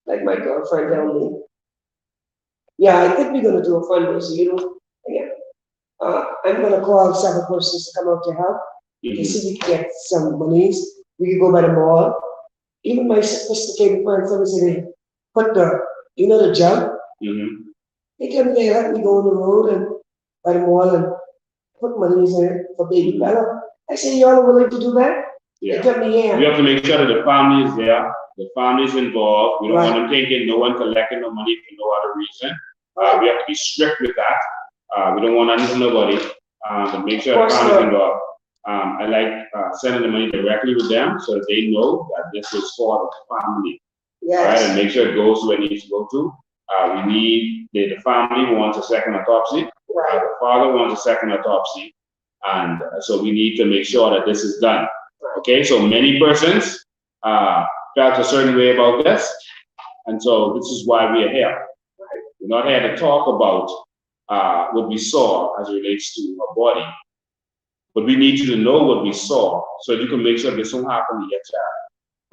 like my girlfriend told me. Yeah, I think we're gonna do a fundraiser, you know, again. I'm gonna call several persons to come out to help. To see if we can get some monies. We can go by the mall. Even my sophisticated friends, some say they put the, you know, the jug? They tell me they let me go on the road and by the mall and put monies in it for baby Bella. I say, y'all are willing to do that? Yeah. They tell me, yeah. We have to make sure that the family is there, the family is involved. We don't want them thinking no one collecting no money for no other reason. We have to be strict with that. We don't want anything nobody. But make sure the family is involved. I like sending the money directly with them so that they know that this is for the family. Yes. Right? And make sure it goes where it needs to go to. We need, the family wants a second autopsy. Right. The father wants a second autopsy. And so we need to make sure that this is done. Okay, so many persons felt a certain way about this. And so this is why we are here. We're not here to talk about what we saw as it relates to our body, but we need you to know what we saw so you can make sure this won't happen to your child.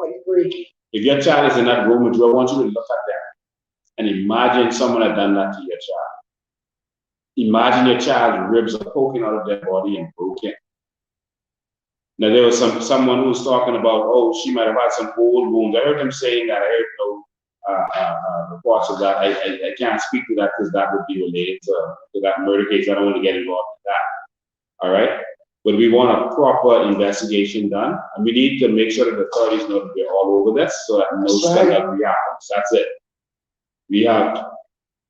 I agree. If your child is in that room with you, I want you to look at them and imagine someone had done that to your child. Imagine your child's ribs are poking out of their body and broken. Now there was someone who was talking about, oh, she might have had some old wounds. I heard them saying that. I heard reports of that. I can't speak to that because that would be related to that murder case. I don't want to get involved in that. All right. But we want a proper investigation done, and we need to make sure that the authorities know that we're all over this so that no scandal happens. That's it. We have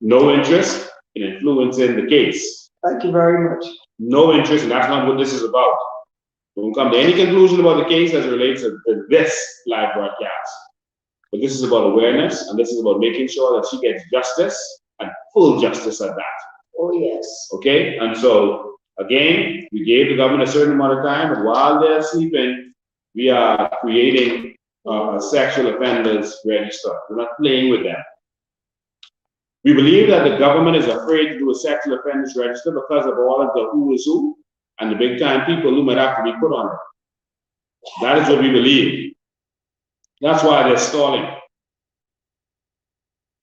no interest in influencing the case. Thank you very much. No interest, and that's not what this is about. We won't come to any conclusion about the case as it relates to this live broadcast. But this is about awareness, and this is about making sure that she gets justice, and full justice at that. Oh, yes. Okay? And so, again, we gave the government a certain amount of time, but while they're sleeping, we are creating a sexual offenders register. We're not playing with them. We believe that the government is afraid to do a sexual offenders register because of all of the who is who and the big time people who might have to be put on it. That is what we believe. That's why they're stalling.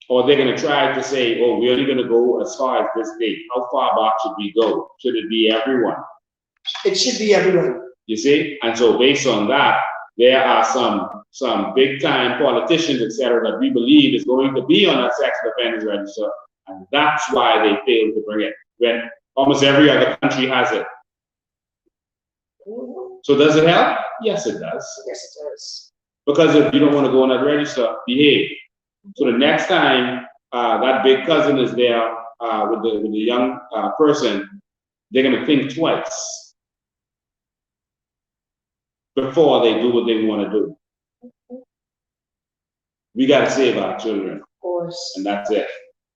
Or they're going to try to say, oh, we're only going to go as far as this date. How far back should we go? Should it be everyone? It should be everyone. You see? And so based on that, there are some big time politicians, etc., that we believe is going to be on that sexual offenders register. And that's why they failed to bring it. When almost every other country has it. So does it help? Yes, it does. Yes, it does. Because if you don't want to go on that register, behave. So the next time that big cousin is there with the young person, they're going to think twice before they do what they want to do. We got to save our children. Of course. And that's it.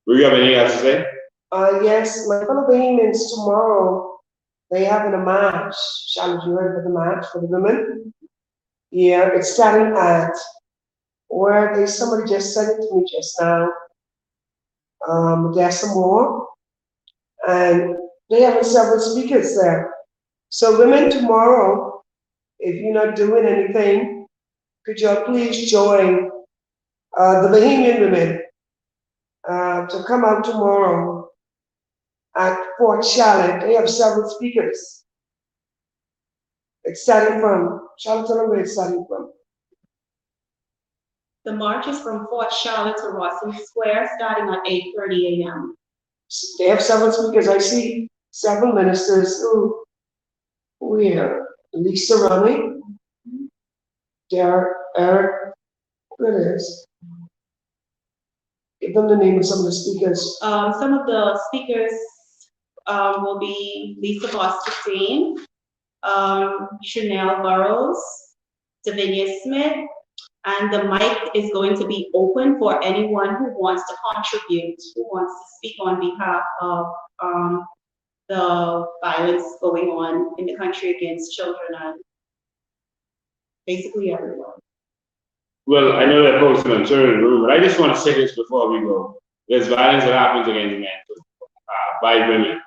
Do you have anything else to say? Yes, my fellow Bahamians tomorrow, they having a march. Charlotte, you heard of the march for the women? Yeah, it's starting at where somebody just sent it to me just now. There's some more. And they have several speakers there. So women tomorrow, if you're not doing anything, could you please join the Bahamian women to come out tomorrow at Fort Charlotte. They have several speakers. It's starting from, Charlotte, tell them where it's starting from. The march is from Fort Charlotte to Rawson Square, starting at 8:30 a.m. They have several speakers. I see several ministers who here. Lisa Ronnie, Eric, where it is. Give them the name of some of the speakers. Some of the speakers will be Lisa Bostestein, Chanel Burrows, Davinia Smith, and the mic is going to be open for anyone who wants to contribute, who wants to speak on behalf of the violence going on in the country against children and basically everyone. Well, I know they're posted on children in the room, but I just want to say this before we go. There's violence that happens against men by women.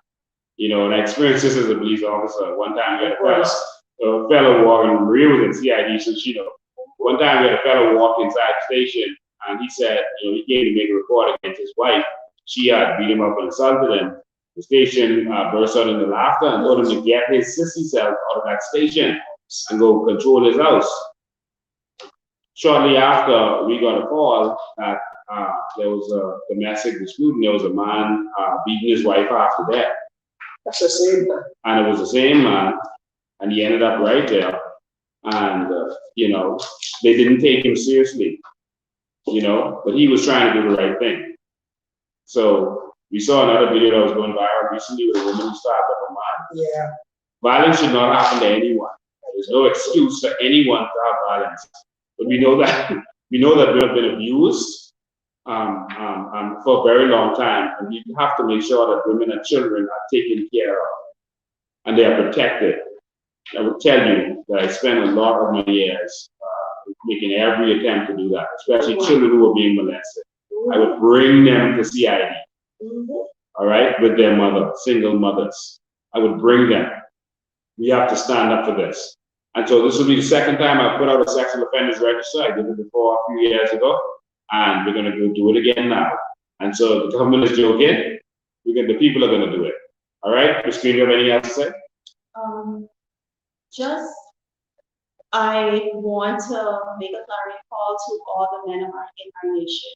You know, and I experienced this as a police officer. One time we had a fellow walking, Maria was in CID, so she know. One time we had a fellow walk inside the station, and he said, you know, he came to make a report against his wife. She had beat him up and assaulted him. The station burst out into laughter and told him to get his sissy self out of that station and go control his house. Shortly after, we got a call that there was a domestic dispute and there was a man beating his wife after death. That's the same man. And it was the same man, and he ended up right there. And, you know, they didn't take him seriously, you know, but he was trying to do the right thing. So, we saw another video that was going viral recently with a woman who started up a man. Yeah. Violence should not happen to anyone. There's no excuse for anyone to have violence. But we know that we have been abused, for a very long time, and we have to make sure that women and children are taken care of and they are protected. I would tell you that I spent a lot of my years making every attempt to do that, especially children who were being molested. I would bring them to CID, all right, with their mother, single mothers. I would bring them. We have to stand up for this. And so this will be the second time I put out a sexual offenders register. I did it before a few years ago, and we're going to go do it again now. And so the government is joking. The people are going to do it. All right, Christine, do you have anything else to say? I want to make a clarion call to all the men in our nation.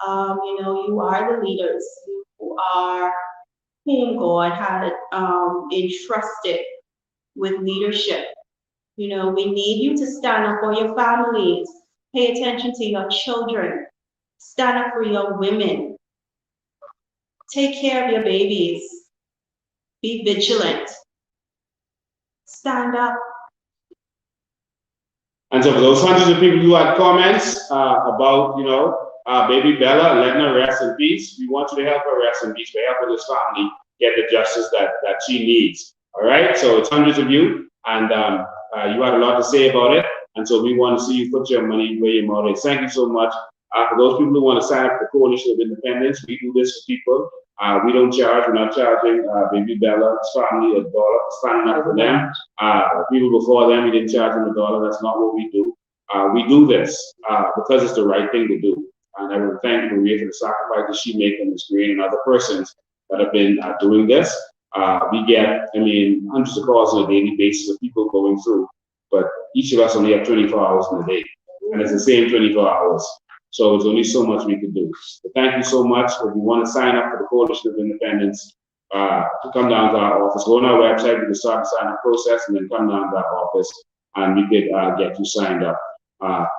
You know, you are the leaders who are whom God had entrusted with leadership. You know, we need you to stand up for your families, pay attention to your children, stand up for your women, take care of your babies, be vigilant, stand up. And so for those hundreds of people who had comments about, you know, baby Bella, letting her rest in peace, we want you to help her rest in peace by helping this family get the justice that she needs. All right, so it's hundreds of you, and you had a lot to say about it, and so we want to see you put your money where your mouth is. Thank you so much. For those people who want to sign up for the Coalition of Independence, we do this for people. We don't charge, we're not charging baby Bella's family $1, standing up for them. People before them, we didn't charge them $1, that's not what we do. We do this because it's the right thing to do. And I want to thank Maria for the sacrifices she made on the screen and other persons that have been doing this. We get, I mean, hundreds of calls on a daily basis of people going through, but each of us only have 24 hours in a day, and it's the same 24 hours. So there's only so much we can do. But thank you so much. If you want to sign up for the Coalition of Independence, to come down to our office, go on our website, you can start the sign-up process, and then come down to our office, and we could get you signed up.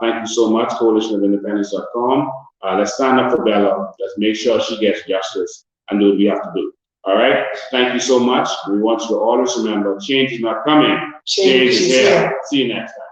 Thank you so much, coalitionofindependence.com. Let's stand up for Bella. Let's make sure she gets justice and do what we have to do. All right? Thank you so much. We want you to always remember, change is not coming. Change is here. See you next time.